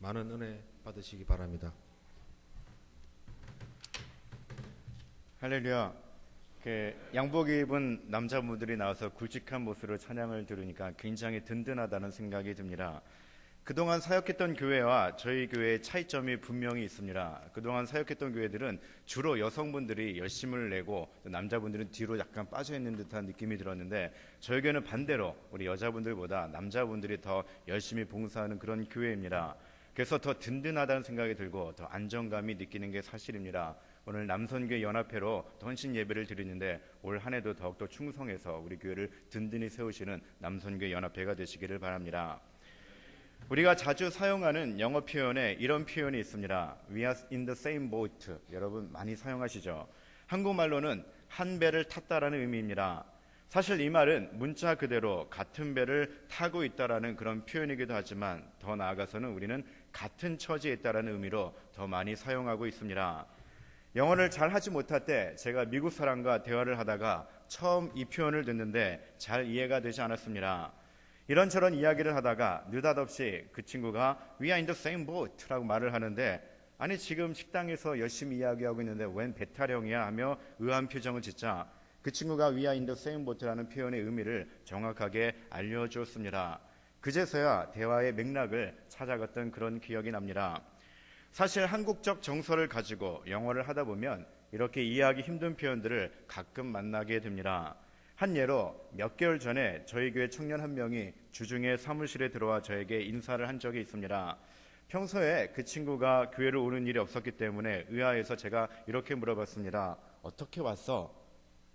많은 은혜 받으시기 바랍니다. 할렐루야. 양복 입은 남자분들이 나와서 굵직한 모습으로 찬양을 들으니까 굉장히 든든하다는 생각이 듭니다. 그동안 사역했던 교회와 저희 교회의 차이점이 분명히 있습니다. 그동안 사역했던 교회들은 주로 여성분들이 열심을 내고 남자분들은 뒤로 약간 빠져있는 듯한 느낌이 들었는데, 저희 교회는 반대로 우리 여자분들보다 남자분들이 더 열심히 봉사하는 그런 교회입니다. 그래서 더 든든하다는 생각이 들고 더 안정감이 느끼는 게 사실입니다. 오늘 남선교회 연합회로 헌신 예배를 드리는데 올 한 해도 더욱더 충성해서 우리 교회를 든든히 세우시는 남선교회 연합회가 되시기를 바랍니다. 우리가 자주 사용하는 영어 표현에 이런 표현이 있습니다. We are in the same boat. 여러분 많이 사용하시죠? 한국말로는 한 배를 탔다라는 의미입니다. 사실 이 말은 문자 그대로 같은 배를 타고 있다라는 그런 표현이기도 하지만, 더 나아가서는 우리는 같은 처지에 있다라는 의미로 더 많이 사용하고 있습니다. 영어를 잘 하지 못할 때 제가 미국 사람과 대화를 하다가 처음 이 표현을 듣는데 잘 이해가 되지 않았습니다. 이런저런 이야기를 하다가 느닷없이 그 친구가 We are in the same boat 라고 말을 하는데, 아니 지금 식당에서 열심히 이야기하고 있는데 웬 배타령이야 하며 의아한 표정을 짓자 그 친구가 We are in the same boat 라는 표현의 의미를 정확하게 알려주었습니다. 그제서야 대화의 맥락을 찾아갔던 그런 기억이 납니다. 사실 한국적 정서를 가지고 영어를 하다 보면 이렇게 이해하기 힘든 표현들을 가끔 만나게 됩니다. 한 예로 몇 개월 전에 저희 교회 청년 한 명이 주중에 사무실에 들어와 저에게 인사를 한 적이 있습니다. 평소에 그 친구가 교회를 오는 일이 없었기 때문에 의아해서 제가 이렇게 물어봤습니다. 어떻게 왔어?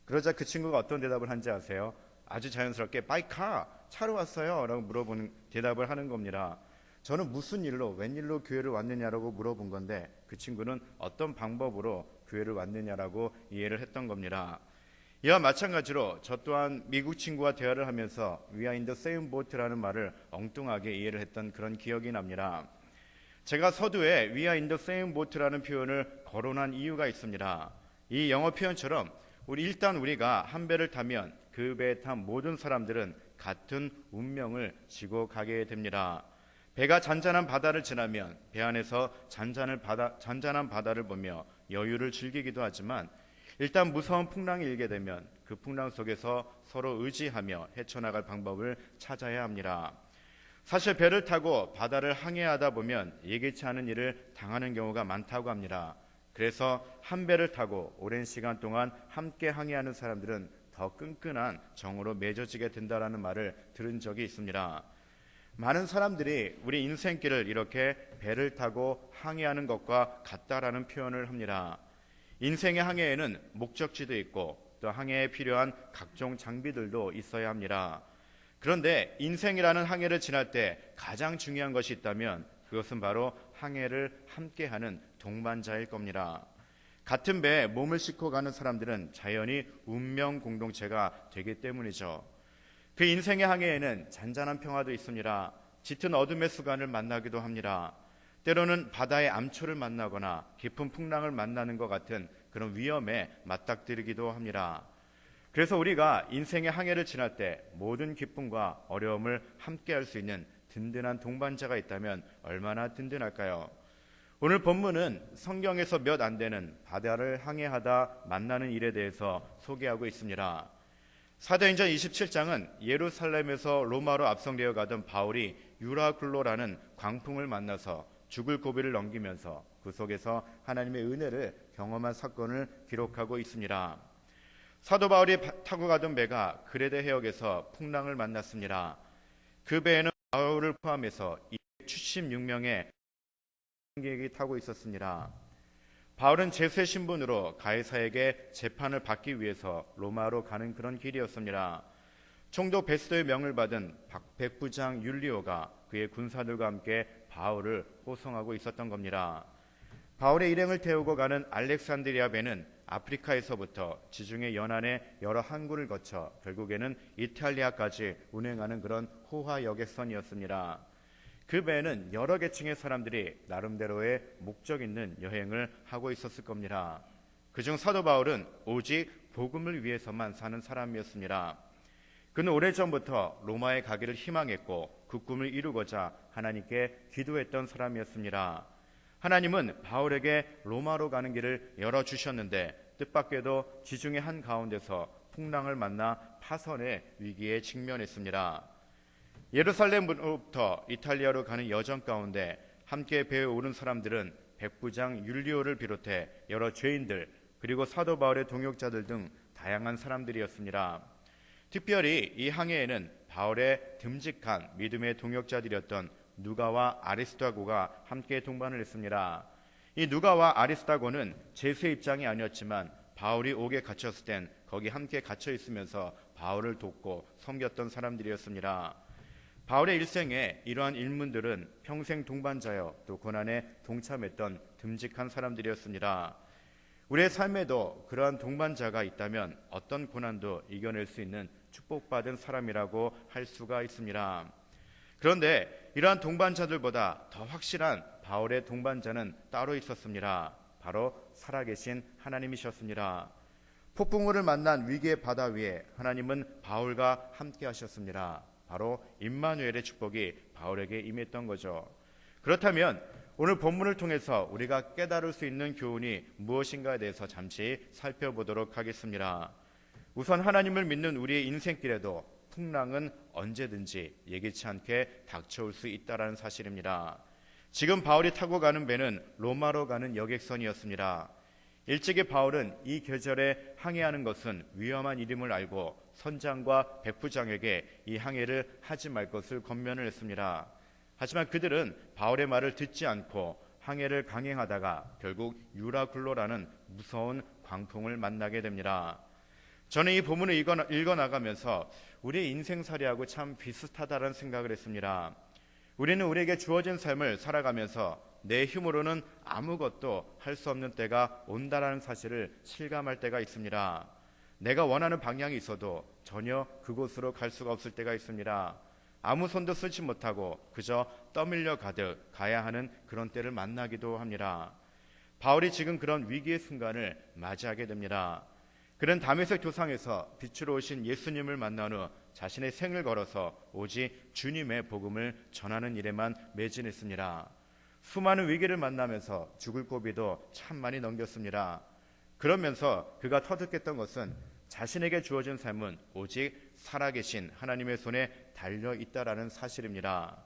그러자 그 친구가 어떤 대답을 한지 아세요? 아주 자연스럽게 By car, 차로 왔어요 라고 물어보는 대답을 하는 겁니다. 저는 무슨 일로, 웬일로 교회를 왔느냐라고 물어본 건데 그 친구는 어떤 방법으로 교회를 왔느냐라고 이해를 했던 겁니다. 이와 마찬가지로 저 또한 미국 친구와 대화를 하면서 We are in the same boat라는 말을 엉뚱하게 이해를 했던 그런 기억이 납니다. 제가 서두에 We are in the same boat라는 표현을 거론한 이유가 있습니다. 이 영어 표현처럼 일단 우리가 한 배를 타면 그 배에 탄 모든 사람들은 같은 운명을 지고 가게 됩니다. 배가 잔잔한 바다를 지나면 배 안에서 잔잔한 바다를 보며 여유를 즐기기도 하지만, 일단 무서운 풍랑이 일게 되면 그 풍랑 속에서 서로 의지하며 헤쳐나갈 방법을 찾아야 합니다. 사실 배를 타고 바다를 항해하다 보면 예기치 않은 일을 당하는 경우가 많다고 합니다. 그래서 한 배를 타고 오랜 시간 동안 함께 항해하는 사람들은 더 끈끈한 정으로 맺어지게 된다라는 말을 들은 적이 있습니다. 많은 사람들이 우리 인생길을 이렇게 배를 타고 항해하는 것과 같다라는 표현을 합니다. 인생의 항해에는 목적지도 있고 또 항해에 필요한 각종 장비들도 있어야 합니다. 그런데 인생이라는 항해를 지날 때 가장 중요한 것이 있다면 그것은 바로 항해를 함께하는 동반자일 겁니다. 같은 배에 몸을 싣고 가는 사람들은 자연히 운명 공동체가 되기 때문이죠. 그 인생의 항해에는 잔잔한 평화도 있습니다. 짙은 어둠의 수간을 만나기도 합니다. 때로는 바다의 암초를 만나거나 깊은 풍랑을 만나는 것 같은 그런 위험에 맞닥뜨리기도 합니다. 그래서 우리가 인생의 항해를 지날 때 모든 기쁨과 어려움을 함께 할 수 있는 든든한 동반자가 있다면 얼마나 든든할까요? 오늘 본문은 성경에서 몇 안 되는 바다를 항해하다 만나는 일에 대해서 소개하고 있습니다. 사도행전 27장은 예루살렘에서 로마로 압송되어 가던 바울이 유라굴로라는 광풍을 만나서 죽을 고비를 넘기면서 그 속에서 하나님의 은혜를 경험한 사건을 기록하고 있습니다. 사도 바울이 타고 가던 배가 그레데 해역에서 풍랑을 만났습니다. 그 배에는 바울을 포함해서 276명의 승객이 타고 있었습니다. 바울은 제수의 신분으로 가이사에게 재판을 받기 위해서 로마로 가는 그런 길이었습니다. 총독 베스도의 명을 받은 백부장 율리오가 그의 군사들과 함께 바울을 호송하고 있었던 겁니다. 바울의 일행을 태우고 가는 알렉산드리아 배는 아프리카에서부터 지중해 연안의 여러 항구를 거쳐 결국에는 이탈리아까지 운행하는 그런 호화 여객선이었습니다. 그 배에는 여러 계층의 사람들이 나름대로의 목적 있는 여행을 하고 있었을 겁니다. 그중 사도 바울은 오직 복음을 위해서만 사는 사람이었습니다. 그는 오래전부터 로마에 가기를 희망했고 그 꿈을 이루고자 하나님께 기도했던 사람이었습니다. 하나님은 바울에게 로마로 가는 길을 열어주셨는데 뜻밖에도 지중해 한가운데서 풍랑을 만나 파선의 위기에 직면했습니다. 예루살렘으로부터 이탈리아로 가는 여정 가운데 함께 배에 오른 사람들은 백부장 율리오를 비롯해 여러 죄인들 그리고 사도 바울의 동역자들 등 다양한 사람들이었습니다. 특별히 이 항해에는 바울의 듬직한 믿음의 동역자들이었던 누가와 아리스다고가 함께 동반을 했습니다. 이 누가와 아리스다고는 제수의 입장이 아니었지만 바울이 옥에 갇혔을 땐 거기 함께 갇혀 있으면서 바울을 돕고 섬겼던 사람들이었습니다. 바울의 일생에 이러한 인물들은 평생 동반자여 또 고난에 동참했던 듬직한 사람들이었습니다. 우리의 삶에도 그러한 동반자가 있다면 어떤 고난도 이겨낼 수 있는 축복받은 사람이라고 할 수가 있습니다. 그런데 이러한 동반자들보다 더 확실한 바울의 동반자는 따로 있었습니다. 바로 살아계신 하나님이셨습니다. 폭풍우를 만난 위기의 바다 위에 하나님은 바울과 함께 하셨습니다. 바로 임마누엘의 축복이 바울에게 임했던 거죠. 그렇다면 오늘 본문을 통해서 우리가 깨달을 수 있는 교훈이 무엇인가에 대해서 잠시 살펴보도록 하겠습니다. 우선 하나님을 믿는 우리의 인생길에도 풍랑은 언제든지 예기치 않게 닥쳐올 수 있다는 사실입니다. 지금 바울이 타고 가는 배는 로마로 가는 여객선이었습니다. 일찍이 바울은 이 계절에 항해하는 것은 위험한 일임을 알고 선장과 백부장에게 이 항해를 하지 말 것을 권면을 했습니다. 하지만 그들은 바울의 말을 듣지 않고 항해를 강행하다가 결국 유라굴로라는 무서운 광풍을 만나게 됩니다. 저는 이 본문을 읽어나가면서 우리의 인생살이하고 참 비슷하다는 생각을 했습니다. 우리는 우리에게 주어진 삶을 살아가면서 내 힘으로는 아무것도 할 수 없는 때가 온다라는 사실을 실감할 때가 있습니다. 내가 원하는 방향이 있어도 전혀 그곳으로 갈 수가 없을 때가 있습니다. 아무 손도 쓰지 못하고 그저 떠밀려 가득 가야 하는 그런 때를 만나기도 합니다. 바울이 지금 그런 위기의 순간을 맞이하게 됩니다. 그는 다메섹 도상에서 빛으로 오신 예수님을 만난 후 자신의 생을 걸어서 오직 주님의 복음을 전하는 일에만 매진했습니다. 수많은 위기를 만나면서 죽을 고비도 참 많이 넘겼습니다. 그러면서 그가 터득했던 것은 자신에게 주어진 삶은 오직 살아계신 하나님의 손에 달려 있다라는 사실입니다.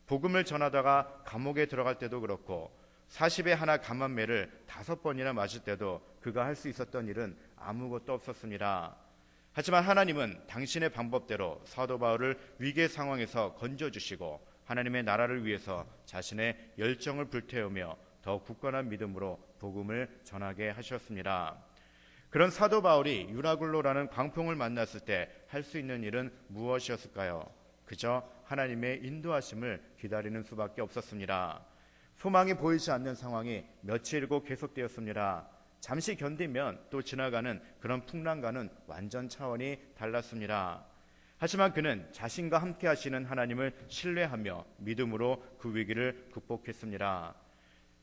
복음을 전하다가 감옥에 들어갈 때도 그렇고 40에 하나 감한매를 5번이나 맞을 때도 그가 할 수 있었던 일은 아무것도 없었습니다. 하지만 하나님은 당신의 방법대로 사도 바울을 위기의 상황에서 건져주시고 하나님의 나라를 위해서 자신의 열정을 불태우며 더 굳건한 믿음으로 복음을 전하게 하셨습니다. 그런 사도 바울이 유라굴로라는 광풍을 만났을 때 할 수 있는 일은 무엇이었을까요? 그저 하나님의 인도하심을 기다리는 수밖에 없었습니다. 소망이 보이지 않는 상황이 며칠고 계속되었습니다. 잠시 견디면 또 지나가는 그런 풍랑과는 완전 차원이 달랐습니다. 하지만 그는 자신과 함께 하시는 하나님을 신뢰하며 믿음으로 그 위기를 극복했습니다.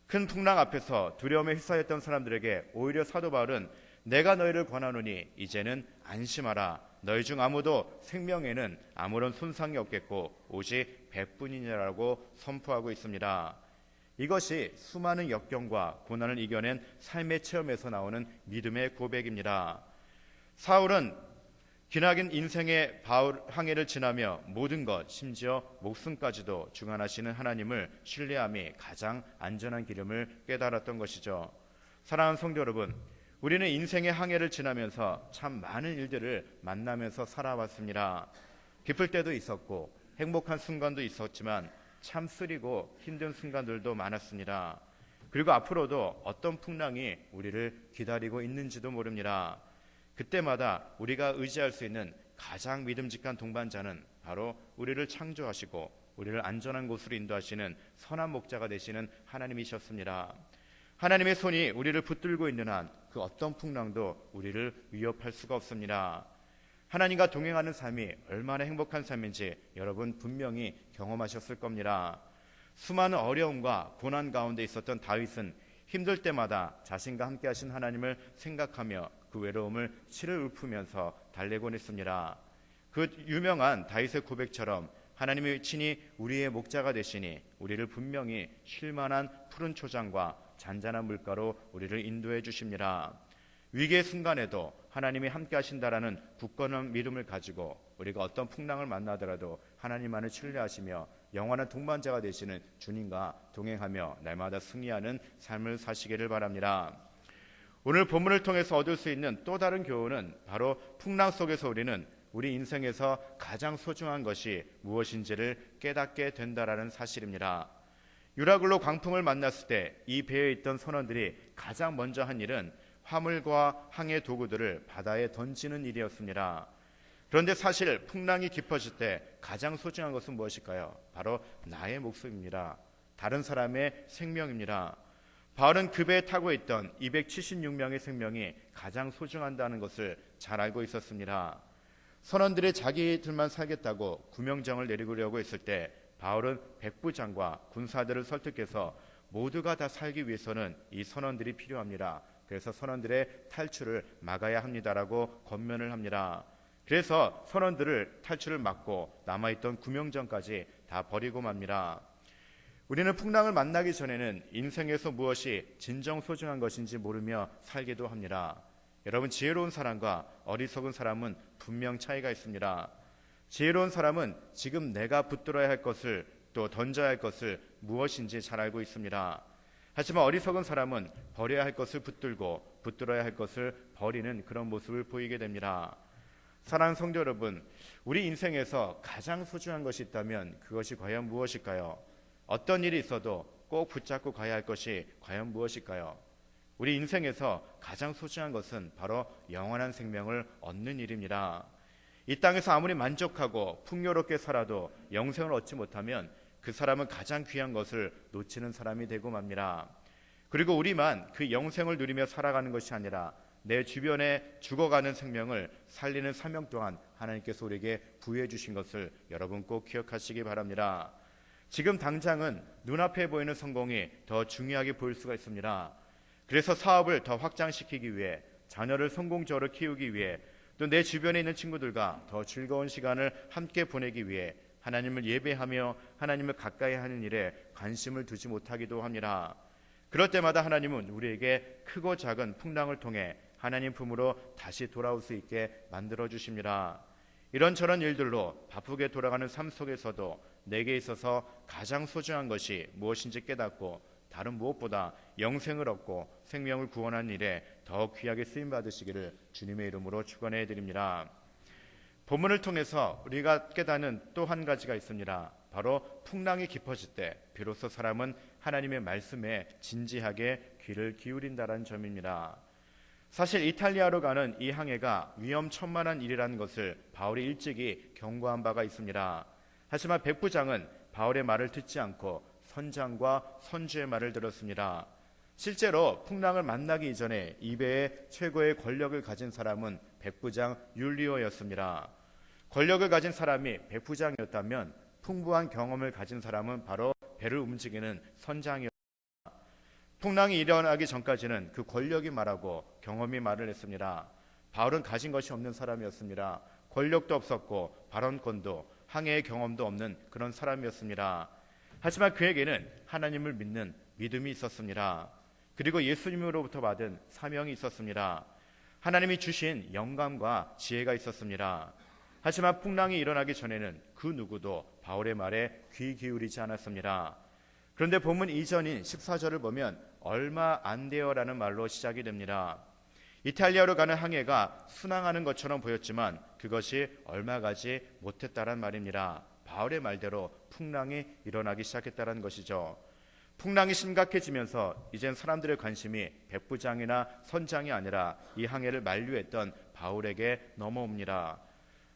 큰 풍랑 앞에서 두려움에 휩싸였던 사람들에게 오히려 사도 바울은 내가 너희를 권하노니 이제는 안심하라. 너희 중 아무도 생명에는 아무런 손상이 없겠고 오직 배뿐이니라고 선포하고 있습니다. 이것이 수많은 역경과 고난을 이겨낸 삶의 체험에서 나오는 믿음의 고백입니다. 사울은 기나긴 인생의 바울 항해를 지나며 모든 것, 심지어 목숨까지도 주관하시는 하나님을 신뢰함이 가장 안전한 길임을 깨달았던 것이죠. 사랑하는 성도 여러분, 우리는 인생의 항해를 지나면서 참 많은 일들을 만나면서 살아왔습니다. 기쁠 때도 있었고 행복한 순간도 있었지만 참 쓰리고 힘든 순간들도 많았습니다. 그리고 앞으로도 어떤 풍랑이 우리를 기다리고 있는지도 모릅니다. 그때마다 우리가 의지할 수 있는 가장 믿음직한 동반자는 바로 우리를 창조하시고 우리를 안전한 곳으로 인도하시는 선한 목자가 되시는 하나님이셨습니다. 하나님의 손이 우리를 붙들고 있는 한 그 어떤 풍랑도 우리를 위협할 수가 없습니다. 하나님과 동행하는 삶이 얼마나 행복한 삶인지 여러분 분명히 경험하셨을 겁니다. 수많은 어려움과 고난 가운데 있었던 다윗은 힘들 때마다 자신과 함께 하신 하나님을 생각하며 그 외로움을 치를 읊으면서 달래곤 했습니다. 그 유명한 다윗의 고백처럼 하나님이 친히 우리의 목자가 되시니 우리를 분명히 쉴만한 푸른 초장과 잔잔한 물가로 우리를 인도해 주십니다. 위기의 순간에도 하나님이 함께 하신다라는 굳건한 믿음을 가지고 우리가 어떤 풍랑을 만나더라도 하나님만을 신뢰하시며 영원한 동반자가 되시는 주님과 동행하며 날마다 승리하는 삶을 사시기를 바랍니다. 오늘 본문을 통해서 얻을 수 있는 또 다른 교훈은 바로 풍랑 속에서 우리는 우리 인생에서 가장 소중한 것이 무엇인지를 깨닫게 된다라는 사실입니다. 유라굴로 광풍을 만났을 때 이 배에 있던 선원들이 가장 먼저 한 일은 화물과 항해 도구들을 바다에 던지는 일이었습니다. 그런데 사실 풍랑이 깊어질 때 가장 소중한 것은 무엇일까요? 바로 나의 목숨입니다. 다른 사람의 생명입니다. 바울은 그 배에 타고 있던 276명의 생명이 가장 소중하다는 것을 잘 알고 있었습니다. 선원들이 자기들만 살겠다고 구명정을 내리려고 했을 때 바울은 백부장과 군사들을 설득해서 모두가 다 살기 위해서는 이 선원들이 필요합니다. 그래서 선원들의 탈출을 막아야 합니다라고 권면을 합니다. 그래서 선원들을 탈출을 막고 남아있던 구명정까지 다 버리고 맙니다. 우리는 풍랑을 만나기 전에는 인생에서 무엇이 진정 소중한 것인지 모르며 살기도 합니다. 여러분, 지혜로운 사람과 어리석은 사람은 분명 차이가 있습니다. 지혜로운 사람은 지금 내가 붙들어야 할 것을 또 던져야 할 것을 무엇인지 잘 알고 있습니다. 하지만 어리석은 사람은 버려야 할 것을 붙들고 붙들어야 할 것을 버리는 그런 모습을 보이게 됩니다. 사랑하는 성도 여러분, 우리 인생에서 가장 소중한 것이 있다면 그것이 과연 무엇일까요? 어떤 일이 있어도 꼭 붙잡고 가야 할 것이 과연 무엇일까요? 우리 인생에서 가장 소중한 것은 바로 영원한 생명을 얻는 일입니다. 이 땅에서 아무리 만족하고 풍요롭게 살아도 영생을 얻지 못하면 그 사람은 가장 귀한 것을 놓치는 사람이 되고 맙니다. 그리고 우리만 그 영생을 누리며 살아가는 것이 아니라 내 주변에 죽어가는 생명을 살리는 사명 또한 하나님께서 우리에게 부여해 주신 것을 여러분 꼭 기억하시기 바랍니다. 지금 당장은 눈앞에 보이는 성공이 더 중요하게 보일 수가 있습니다. 그래서 사업을 더 확장시키기 위해, 자녀를 성공적으로 키우기 위해, 또 내 주변에 있는 친구들과 더 즐거운 시간을 함께 보내기 위해 하나님을 예배하며 하나님을 가까이 하는 일에 관심을 두지 못하기도 합니다. 그럴 때마다 하나님은 우리에게 크고 작은 풍랑을 통해 하나님 품으로 다시 돌아올 수 있게 만들어 주십니다. 이런저런 일들로 바쁘게 돌아가는 삶 속에서도 내게 있어서 가장 소중한 것이 무엇인지 깨닫고 다른 무엇보다 영생을 얻고 생명을 구원하는 일에 더 귀하게 쓰임받으시기를 주님의 이름으로 축원해 드립니다. 본문을 통해서 우리가 깨닫는 또 한 가지가 있습니다. 바로 풍랑이 깊어질 때 비로소 사람은 하나님의 말씀에 진지하게 귀를 기울인다는 점입니다. 사실 이탈리아로 가는 이 항해가 위험천만한 일이라는 것을 바울이 일찍이 경고한 바가 있습니다. 하지만 백부장은 바울의 말을 듣지 않고 선장과 선주의 말을 들었습니다. 실제로 풍랑을 만나기 이전에 이 배의 최고의 권력을 가진 사람은 백부장 율리오였습니다. 권력을 가진 사람이 백부장이었다면 풍부한 경험을 가진 사람은 바로 배를 움직이는 선장이었습니다. 풍랑이 일어나기 전까지는 그 권력이 말하고 경험이 말을 했습니다. 바울은 가진 것이 없는 사람이었습니다. 권력도 없었고 발언권도 항해의 경험도 없는 그런 사람이었습니다. 하지만 그에게는 하나님을 믿는 믿음이 있었습니다. 그리고 예수님으로부터 받은 사명이 있었습니다. 하나님이 주신 영감과 지혜가 있었습니다. 하지만 풍랑이 일어나기 전에는 그 누구도 바울의 말에 귀 기울이지 않았습니다. 그런데 본문 이전인 14절을 보면 얼마 안 돼요라는 말로 시작이 됩니다. 이탈리아로 가는 항해가 순항하는 것처럼 보였지만 그것이 얼마 가지 못했다란 말입니다. 바울의 말대로 풍랑이 일어나기 시작했다는 것이죠. 풍랑이 심각해지면서 이젠 사람들의 관심이 백부장이나 선장이 아니라 이 항해를 만류했던 바울에게 넘어옵니다.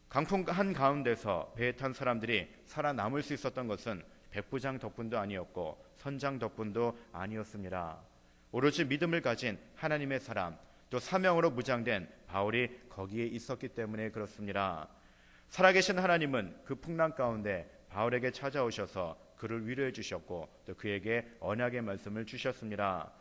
강풍 한가운데서 배에 탄 사람들이 살아남을 수 있었던 것은 백부장 덕분도 아니었고 선장 덕분도 아니었습니다. 오로지 믿음을 가진 하나님의 사람, 또 사명으로 무장된 바울이 거기에 있었기 때문에 그렇습니다. 살아계신 하나님은 그 풍랑 가운데 바울에게 찾아오셔서 그를 위로해 주셨고 또 그에게 언약의 말씀을 주셨습니다.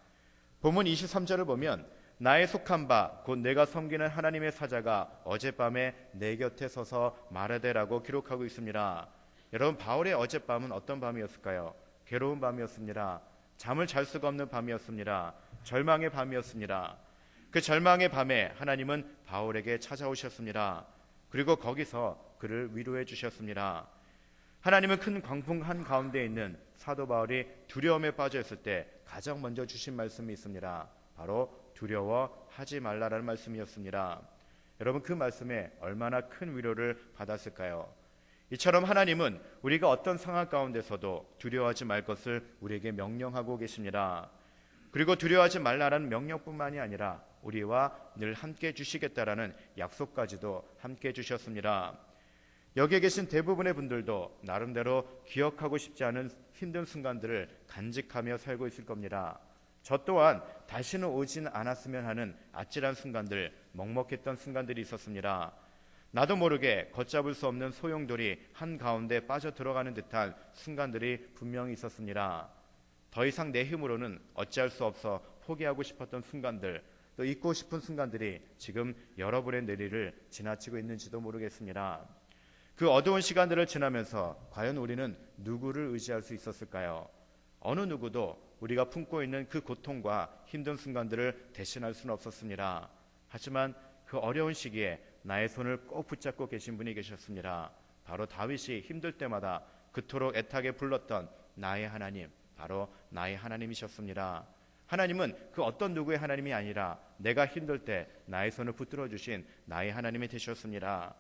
본문 23절을 보면 나의 속한 바 곧 내가 섬기는 하나님의 사자가 어젯밤에 내 곁에 서서 말하되라고 기록하고 있습니다. 여러분, 바울의 어젯밤은 어떤 밤이었을까요? 괴로운 밤이었습니다. 잠을 잘 수가 없는 밤이었습니다. 절망의 밤이었습니다. 그 절망의 밤에 하나님은 바울에게 찾아오셨습니다. 그리고 거기서 그를 위로해 주셨습니다. 하나님은 큰 광풍 한가운데 있는 사도 바울이 두려움에 빠져 있을 때 가장 먼저 주신 말씀이 있습니다. 바로 두려워하지 말라라는 말씀이었습니다. 여러분, 그 말씀에 얼마나 큰 위로를 받았을까요? 이처럼 하나님은 우리가 어떤 상황 가운데서도 두려워하지 말 것을 우리에게 명령하고 계십니다. 그리고 두려워하지 말라라는 명령뿐만이 아니라 우리와 늘 함께 주시겠다라는 약속까지도 함께 주셨습니다. 여기에 계신 대부분의 분들도 나름대로 기억하고 싶지 않은 힘든 순간들을 간직하며 살고 있을 겁니다. 저 또한 다시는 오진 않았으면 하는 아찔한 순간들, 먹먹했던 순간들이 있었습니다. 나도 모르게 걷잡을 수 없는 소용돌이 한가운데 빠져 들어가는 듯한 순간들이 분명히 있었습니다. 더 이상 내 힘으로는 어찌할 수 없어 포기하고 싶었던 순간들, 또 잊고 싶은 순간들이 지금 여러분의 뇌리를 지나치고 있는지도 모르겠습니다. 그 어두운 시간들을 지나면서 과연 우리는 누구를 의지할 수 있었을까요? 어느 누구도 우리가 품고 있는 그 고통과 힘든 순간들을 대신할 수는 없었습니다. 하지만 그 어려운 시기에 나의 손을 꼭 붙잡고 계신 분이 계셨습니다. 바로 다윗이 힘들 때마다 그토록 애타게 불렀던 나의 하나님, 바로 나의 하나님이셨습니다. 하나님은 그 어떤 누구의 하나님이 아니라 내가 힘들 때 나의 손을 붙들어 주신 나의 하나님이 되셨습니다.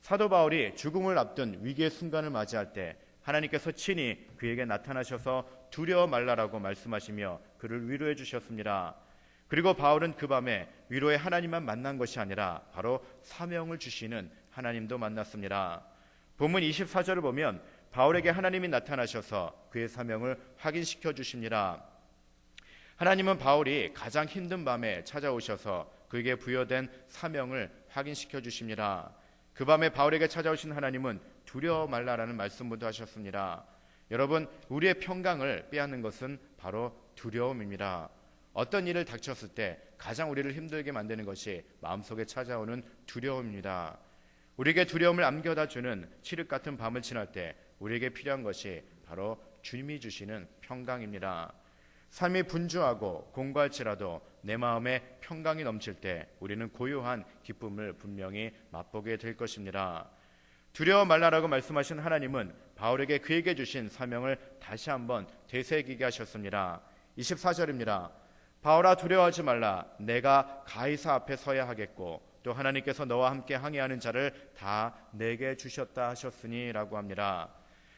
사도 바울이 죽음을 앞둔 위기의 순간을 맞이할 때 하나님께서 친히 그에게 나타나셔서 두려워 말라라고 말씀하시며 그를 위로해 주셨습니다. 그리고 바울은 그 밤에 위로의 하나님만 만난 것이 아니라 바로 사명을 주시는 하나님도 만났습니다. 본문 24절을 보면 바울에게 하나님이 나타나셔서 그의 사명을 확인시켜 주십니다. 하나님은 바울이 가장 힘든 밤에 찾아오셔서 그에게 부여된 사명을 확인시켜 주십니다. 그 밤에 바울에게 찾아오신 하나님은 두려워 말라라는 말씀부터 하셨습니다. 여러분, 우리의 평강을 빼앗는 것은 바로 두려움입니다. 어떤 일을 닥쳤을 때 가장 우리를 힘들게 만드는 것이 마음속에 찾아오는 두려움입니다. 우리에게 두려움을 안겨다 주는 칠흑 같은 밤을 지날 때 우리에게 필요한 것이 바로 주님이 주시는 평강입니다. 삶이 분주하고 공고할지라도 내 마음에 평강이 넘칠 때 우리는 고요한 기쁨을 분명히 맛보게 될 것입니다. 두려워 말라라고 말씀하신 하나님은 바울에게 그에게 주신 사명을 다시 한번 되새기게 하셨습니다. 24절입니다. 바울아, 두려워하지 말라. 내가 가이사 앞에 서야 하겠고 또 하나님께서 너와 함께 항해하는 자를 다 내게 주셨다 하셨으니 라고 합니다.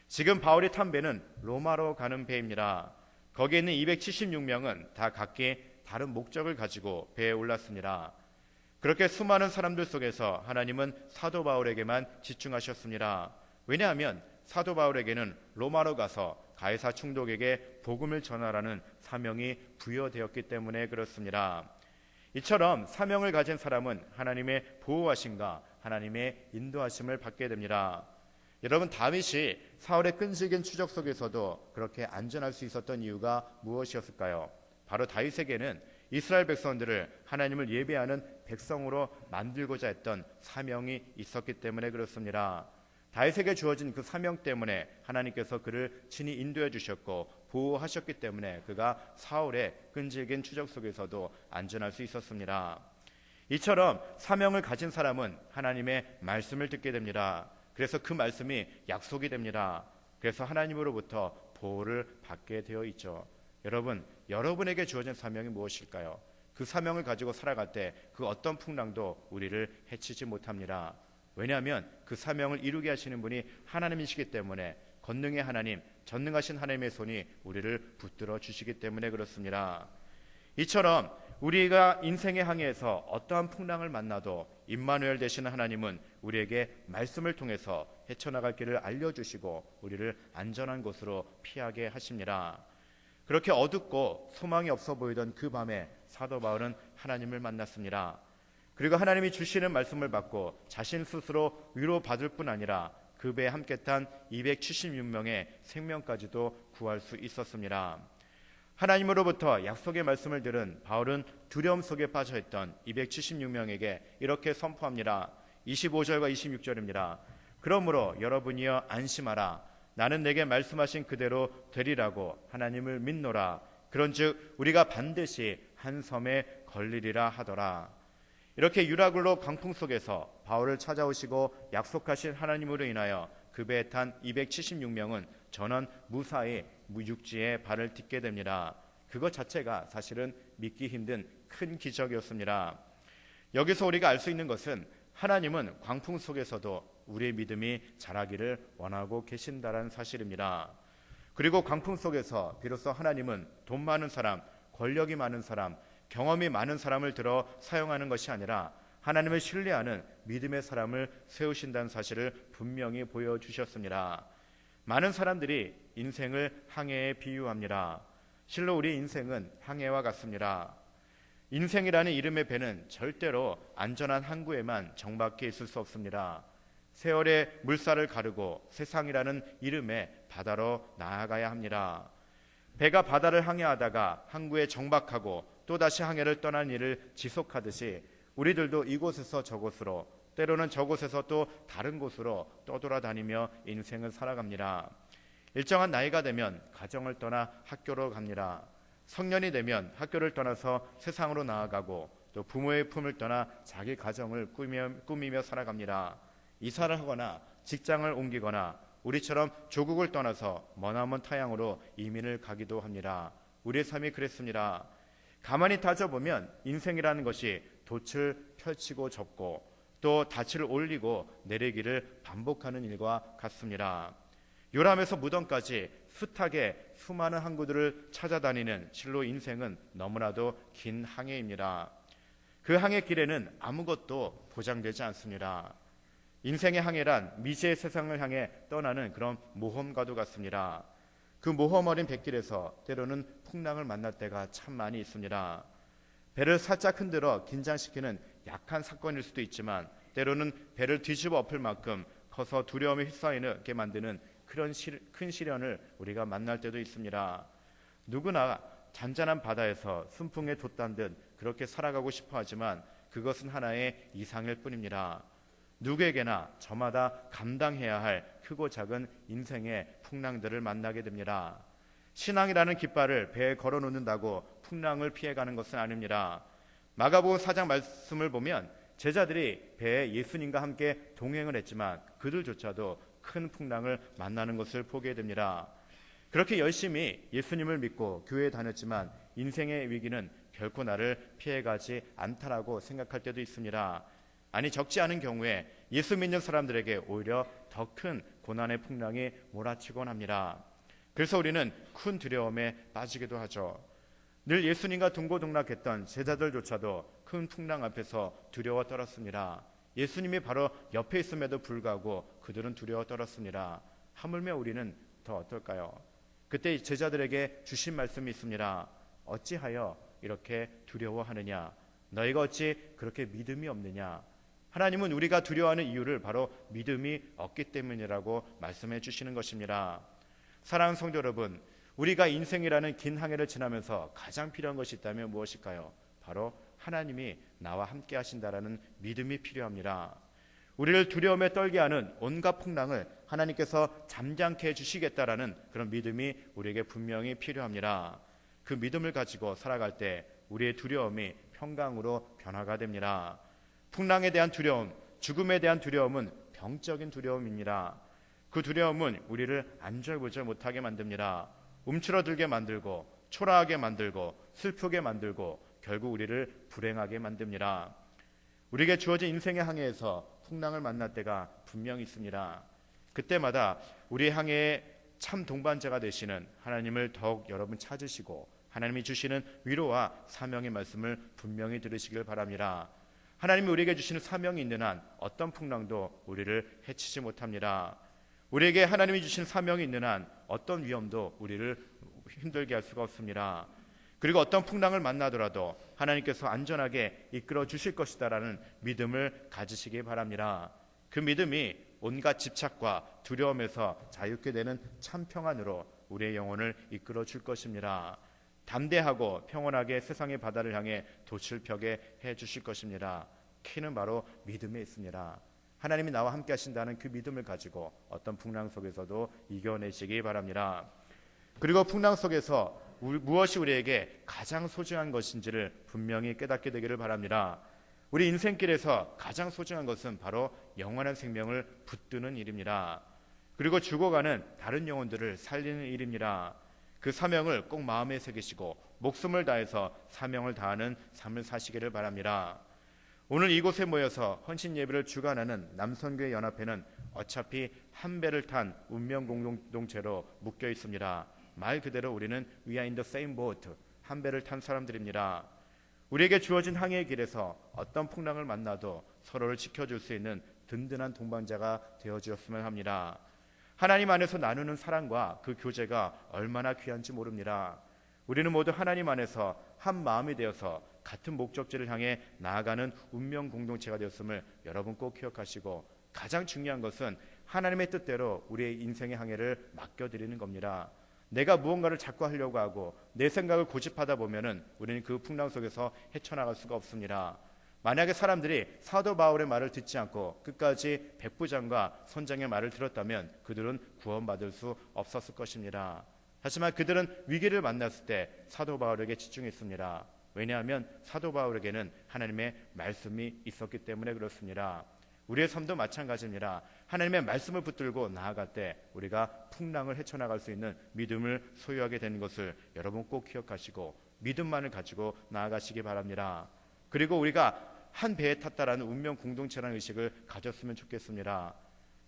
지금 바울이 탄 배는 로마로 가는 배입니다. 거기에 있는 276명은 다 각기 다른 목적을 가지고 배에 올랐습니다. 그렇게 수많은 사람들 속에서 하나님은 사도 바울에게만 집중하셨습니다. 왜냐하면 사도 바울에게는 로마로 가서 가이사 총독에게 복음을 전하라는 사명이 부여되었기 때문에 그렇습니다. 이처럼 사명을 가진 사람은 하나님의 보호하심과 하나님의 인도하심을 받게 됩니다. 여러분, 다윗이 사울의 끈질긴 추적 속에서도 그렇게 안전할 수 있었던 이유가 무엇이었을까요? 바로 다윗에게는 이스라엘 백성들을 하나님을 예배하는 백성으로 만들고자 했던 사명이 있었기 때문에 그렇습니다. 다윗에게 주어진 그 사명 때문에 하나님께서 그를 친히 인도해 주셨고 보호하셨기 때문에 그가 사울의 끈질긴 추적 속에서도 안전할 수 있었습니다. 이처럼 사명을 가진 사람은 하나님의 말씀을 듣게 됩니다. 그래서 그 말씀이 약속이 됩니다. 그래서 하나님으로부터 보호를 받게 되어 있죠. 여러분, 여러분에게 주어진 사명이 무엇일까요? 그 사명을 가지고 살아갈 때 그 어떤 풍랑도 우리를 해치지 못합니다. 왜냐하면 그 사명을 이루게 하시는 분이 하나님이시기 때문에, 권능의 하나님, 전능하신 하나님의 손이 우리를 붙들어 주시기 때문에 그렇습니다. 이처럼 우리가 인생의 항해에서 어떠한 풍랑을 만나도 임마누엘 되시는 하나님은 우리에게 말씀을 통해서 헤쳐나갈 길을 알려주시고 우리를 안전한 곳으로 피하게 하십니다. 그렇게 어둡고 소망이 없어 보이던 그 밤에 사도 바울은 하나님을 만났습니다. 그리고 하나님이 주시는 말씀을 받고 자신 스스로 위로받을 뿐 아니라 그 배에 함께 탄 276명의 생명까지도 구할 수 있었습니다. 하나님으로부터 약속의 말씀을 들은 바울은 두려움 속에 빠져있던 276명에게 이렇게 선포합니다. 25절과 26절입니다. 그러므로 여러분이여 안심하라. 나는 내게 말씀하신 그대로 되리라고 하나님을 믿노라. 그런즉 우리가 반드시 한 섬에 걸리리라 하더라. 이렇게 유라굴로 강풍 속에서 바울을 찾아오시고 약속하신 하나님으로 인하여 그 배에 탄 276명은 전원 무사히 육지에 발을 딛게 됩니다. 그것 자체가 사실은 믿기 힘든 큰 기적이었습니다. 여기서 우리가 알 수 있는 것은 하나님은 광풍 속에서도 우리의 믿음이 자라기를 원하고 계신다는 사실입니다. 그리고 광풍 속에서 비로소 하나님은 돈 많은 사람, 권력이 많은 사람, 경험이 많은 사람을 들어 사용하는 것이 아니라 하나님을 신뢰하는 믿음의 사람을 세우신다는 사실을 분명히 보여주셨습니다. 많은 사람들이 인생을 항해에 비유합니다. 실로 우리 인생은 항해와 같습니다. 인생이라는 이름의 배는 절대로 안전한 항구에만 정박해 있을 수 없습니다. 세월의 물살을 가르고 세상이라는 이름의 바다로 나아가야 합니다. 배가 바다를 항해하다가 항구에 정박하고 또다시 항해를 떠난 일을 지속하듯이 우리들도 이곳에서 저곳으로, 때로는 저곳에서 또 다른 곳으로 떠돌아다니며 인생을 살아갑니다. 일정한 나이가 되면 가정을 떠나 학교로 갑니다. 성년이 되면 학교를 떠나서 세상으로 나아가고 또 부모의 품을 떠나 자기 가정을 꾸미며 살아갑니다. 이사를 하거나 직장을 옮기거나 우리처럼 조국을 떠나서 머나먼 타향으로 이민을 가기도 합니다. 우리의 삶이 그랬습니다. 가만히 따져보면 인생이라는 것이 돛을 펼치고 접고 또 닻을 올리고 내리기를 반복하는 일과 같습니다. 요람에서 무덤까지 숱하게 수많은 항구들을 찾아다니는 실로 인생은 너무나도 긴 항해입니다. 그 항해 길에는 아무것도 보장되지 않습니다. 인생의 항해란 미지의 세상을 향해 떠나는 그런 모험과도 같습니다. 그 모험 어린 뱃길에서 때로는 풍랑을 만날 때가 참 많이 있습니다. 배를 살짝 흔들어 긴장시키는 약한 사건일 수도 있지만 때로는 배를 뒤집어 엎을 만큼 커서 두려움에 휩싸이게 만드는 그런 큰 시련을 우리가 만날 때도 있습니다. 누구나 잔잔한 바다에서 순풍에 돛단 듯 그렇게 살아가고 싶어 하지만 그것은 하나의 이상일 뿐입니다. 누구에게나 저마다 감당해야 할 크고 작은 인생의 풍랑들을 만나게 됩니다. 신앙이라는 깃발을 배에 걸어놓는다고 풍랑을 피해가는 것은 아닙니다. 마가복음 4장 말씀을 보면 제자들이 배에 예수님과 함께 동행을 했지만 그들조차도 큰 풍랑을 만나는 것을 보게 됩니다. 그렇게 열심히 예수님을 믿고 교회에 다녔지만 인생의 위기는 결코 나를 피해가지 않다라고 생각할 때도 있습니다. 아니 적지 않은 경우에 예수 믿는 사람들에게 오히려 더 큰 고난의 풍랑이 몰아치곤 합니다. 그래서 우리는 큰 두려움에 빠지기도 하죠. 늘 예수님과 동고동락했던 제자들조차도 큰 풍랑 앞에서 두려워 떨었습니다. 예수님이 바로 옆에 있음에도 불구하고 그들은 두려워 떨었습니다. 하물며 우리는 더 어떨까요? 그때 제자들에게 주신 말씀이 있습니다. 어찌하여 이렇게 두려워하느냐? 너희가 어찌 그렇게 믿음이 없느냐? 하나님은 우리가 두려워하는 이유를 바로 믿음이 없기 때문이라고 말씀해 주시는 것입니다. 사랑하는 성도 여러분, 우리가 인생이라는 긴 항해를 지나면서 가장 필요한 것이 있다면 무엇일까요? 바로 하나님이 나와 함께 하신다라는 믿음이 필요합니다. 우리를 두려움에 떨게 하는 온갖 풍랑을 하나님께서 잠잠케 해주시겠다라는 그런 믿음이 우리에게 분명히 필요합니다. 그 믿음을 가지고 살아갈 때 우리의 두려움이 평강으로 변화가 됩니다. 풍랑에 대한 두려움, 죽음에 대한 두려움은 병적인 두려움입니다. 그 두려움은 우리를 안절부절 못하게 만듭니다. 움츠러들게 만들고 초라하게 만들고 슬프게 만들고 결국 우리를 불행하게 만듭니다. 우리에게 주어진 인생의 항해에서 풍랑을 만날 때가 분명히 있습니다. 그때마다 우리의 항해에 참 동반자가 되시는 하나님을 더욱 여러분 찾으시고 하나님이 주시는 위로와 사명의 말씀을 분명히 들으시길 바랍니다. 하나님이 우리에게 주시는 사명이 있는 한 어떤 풍랑도 우리를 해치지 못합니다. 우리에게 하나님이 주신 사명이 있는 한 어떤 위험도 우리를 힘들게 할 수가 없습니다. 그리고 어떤 풍랑을 만나더라도 하나님께서 안전하게 이끌어 주실 것이다라는 믿음을 가지시기 바랍니다. 그 믿음이 온갖 집착과 두려움에서 자유케 되는 참 평안으로 우리의 영혼을 이끌어 줄 것입니다. 담대하고 평온하게 세상의 바다를 향해 돛을 펴게 해 주실 것입니다. 키는 바로 믿음에 있습니다. 하나님이 나와 함께 하신다는 그 믿음을 가지고 어떤 풍랑 속에서도 이겨내시기 바랍니다. 그리고 풍랑 속에서 무엇이 우리에게 가장 소중한 것인지를 분명히 깨닫게 되기를 바랍니다. 우리 인생길에서 가장 소중한 것은 바로 영원한 생명을 붙드는 일입니다. 그리고 죽어가는 다른 영혼들을 살리는 일입니다. 그 사명을 꼭 마음에 새기시고 목숨을 다해서 사명을 다하는 삶을 사시기를 바랍니다. 오늘 이곳에 모여서 헌신 예배를 주관하는 남선교회 연합회는 어차피 한 배를 탄 운명 공동체로 묶여 있습니다. 말 그대로 우리는 We are in the same boat, 한 배를 탄 사람들입니다. 우리에게 주어진 항해의 길에서 어떤 풍랑을 만나도 서로를 지켜줄 수 있는 든든한 동반자가 되어주었으면 합니다. 하나님 안에서 나누는 사랑과 그 교제가 얼마나 귀한지 모릅니다. 우리는 모두 하나님 안에서 한 마음이 되어서 같은 목적지를 향해 나아가는 운명 공동체가 되었음을 여러분 꼭 기억하시고, 가장 중요한 것은 하나님의 뜻대로 우리의 인생의 항해를 맡겨드리는 겁니다. 내가 무언가를 자꾸 하려고 하고 내 생각을 고집하다 보면은 우리는 그 풍랑 속에서 헤쳐나갈 수가 없습니다. 만약에 사람들이 사도 바울의 말을 듣지 않고 끝까지 백부장과 선장의 말을 들었다면 그들은 구원받을 수 없었을 것입니다. 하지만 그들은 위기를 만났을 때 사도 바울에게 집중했습니다. 왜냐하면 사도 바울에게는 하나님의 말씀이 있었기 때문에 그렇습니다. 우리의 삶도 마찬가지입니다. 하나님의 말씀을 붙들고 나아갈 때 우리가 풍랑을 헤쳐나갈 수 있는 믿음을 소유하게 되는 것을 여러분 꼭 기억하시고 믿음만을 가지고 나아가시기 바랍니다. 그리고 우리가 한 배에 탔다라는 운명 공동체라는 의식을 가졌으면 좋겠습니다.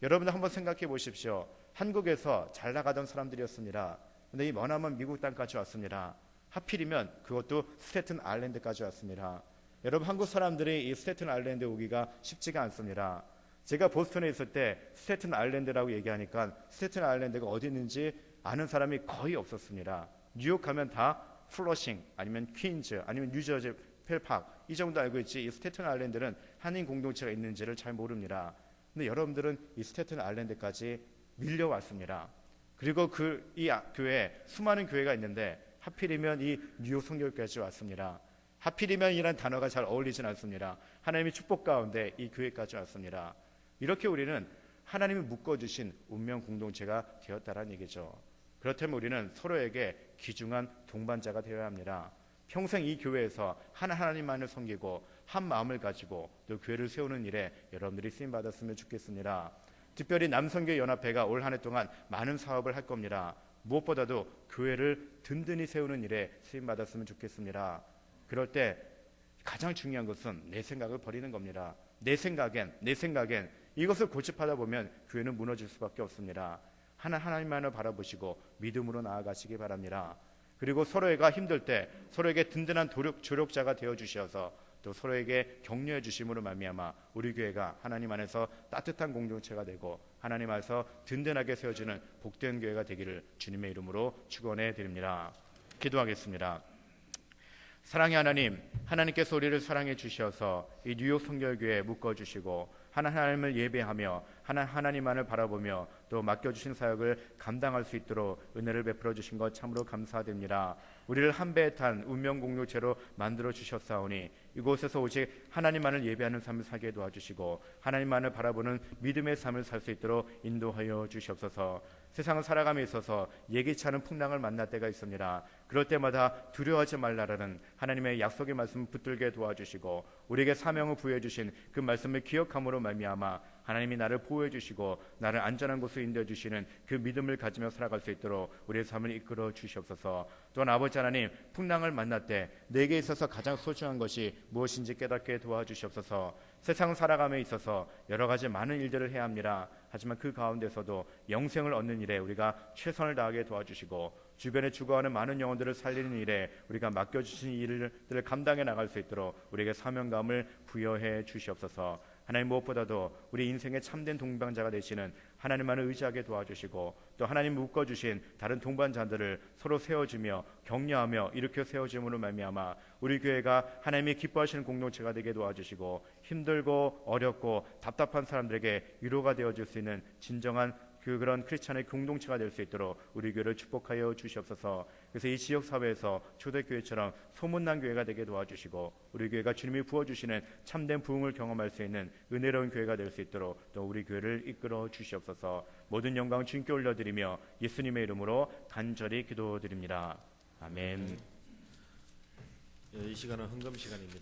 여러분들 한번 생각해 보십시오. 한국에서 잘 나가던 사람들이었습니다. 근데 이 머나먼 미국 땅까지 왔습니다. 하필이면 그것도 스태튼 아일랜드까지 왔습니다. 여러분, 한국 사람들이 이 스태튼 아일랜드 오기가 쉽지가 않습니다. 제가 보스턴에 있을 때 스태튼 아일랜드라고 얘기하니까 스태튼 아일랜드가 어디 있는지 아는 사람이 거의 없었습니다. 뉴욕 가면 다 플러싱 아니면 퀸즈 아니면 뉴저지 펠팍 이 정도 알고 있지, 이 스태튼 아일랜드는 한인 공동체가 있는지를 잘 모릅니다. 근데 여러분들은 이 스태튼 아일랜드까지 밀려왔습니다. 그리고 이 교회에 수많은 교회가 있는데 하필이면 이 뉴욕 성결교회까지 왔습니다. 하필이면이란 단어가 잘 어울리진 않습니다. 하나님의 축복 가운데 이 교회까지 왔습니다. 이렇게 우리는 하나님이 묶어주신 운명 공동체가 되었다는 얘기죠. 그렇다면 우리는 서로에게 귀중한 동반자가 되어야 합니다. 평생 이 교회에서 하나님만을 섬기고 한 마음을 가지고 또 교회를 세우는 일에 여러분들이 쓰임받았으면 좋겠습니다. 특별히 남선교회 연합회가 올 한 해 동안 많은 사업을 할 겁니다. 무엇보다도 교회를 든든히 세우는 일에 쓰임받았으면 좋겠습니다. 그럴 때 가장 중요한 것은 내 생각을 버리는 겁니다. 내 생각엔 이것을 고집하다 보면 교회는 무너질 수밖에 없습니다. 하나님만을 바라보시고 믿음으로 나아가시기 바랍니다. 그리고 서로가 힘들 때 서로에게 든든한 조력자가 되어주셔서 또 서로에게 격려해 주심으로 말미암아 우리 교회가 하나님 안에서 따뜻한 공동체가 되고 하나님 안에서 든든하게 세워지는 복된 교회가 되기를 주님의 이름으로 축원해 드립니다. 기도하겠습니다. 사랑의 하나님, 하나님께서 우리를 사랑해 주셔서 이 뉴욕 성결교회에 묶어주시고 하나님을 예배하며 하나님만을 바라보며 또 맡겨주신 사역을 감당할 수 있도록 은혜를 베풀어 주신 것 참으로 감사드립니다. 우리를 한 배에 탄 운명 공동체로 만들어 주셨사오니 이곳에서 오직 하나님만을 예배하는 삶을 살게 도와주시고 하나님만을 바라보는 믿음의 삶을 살 수 있도록 인도하여 주시옵소서. 세상을 살아감에 있어서 예기치 않은 풍랑을 만날 때가 있습니다. 그럴 때마다 두려워하지 말라라는 하나님의 약속의 말씀을 붙들게 도와주시고 우리에게 사명을 부여해 주신 그 말씀을 기억함으로 말미암아 하나님이 나를 보호해 주시고 나를 안전한 곳으로 인도해 주시는 그 믿음을 가지며 살아갈 수 있도록 우리의 삶을 이끌어 주시옵소서. 또한 아버지 하나님, 풍랑을 만날 때 내게 있어서 가장 소중한 것이 무엇인지 깨닫게 도와주시옵소서. 세상을 살아감에 있어서 여러 가지 많은 일들을 해야 합니다. 하지만 그 가운데서도 영생을 얻는 일에 우리가 최선을 다하게 도와주시고 주변에 죽어가는 많은 영혼들을 살리는 일에 우리가 맡겨주신 일들을 감당해 나갈 수 있도록 우리에게 사명감을 부여해 주시옵소서. 하나님, 무엇보다도 우리 인생의 참된 동반자가 되시는 하나님만을 의지하게 도와주시고 또 하나님 묶어주신 다른 동반자들을 서로 세워주며 격려하며 일으켜 세워줌으로 말미암아 우리 교회가 하나님이 기뻐하시는 공동체가 되게 도와주시고 힘들고 어렵고 답답한 사람들에게 위로가 되어줄 수 있는 진정한 그런 크리스찬의 공동체가 될 수 있도록 우리 교회를 축복하여 주시옵소서. 그래서 이 지역 사회에서 초대교회처럼 소문난 교회가 되게 도와주시고 우리 교회가 주님이 부어주시는 참된 부흥을 경험할 수 있는 은혜로운 교회가 될 수 있도록 또 우리 교회를 이끌어 주시옵소서. 모든 영광 주님께 올려드리며 예수님의 이름으로 간절히 기도드립니다. 아멘. 이 시간은 헌금 시간입니다.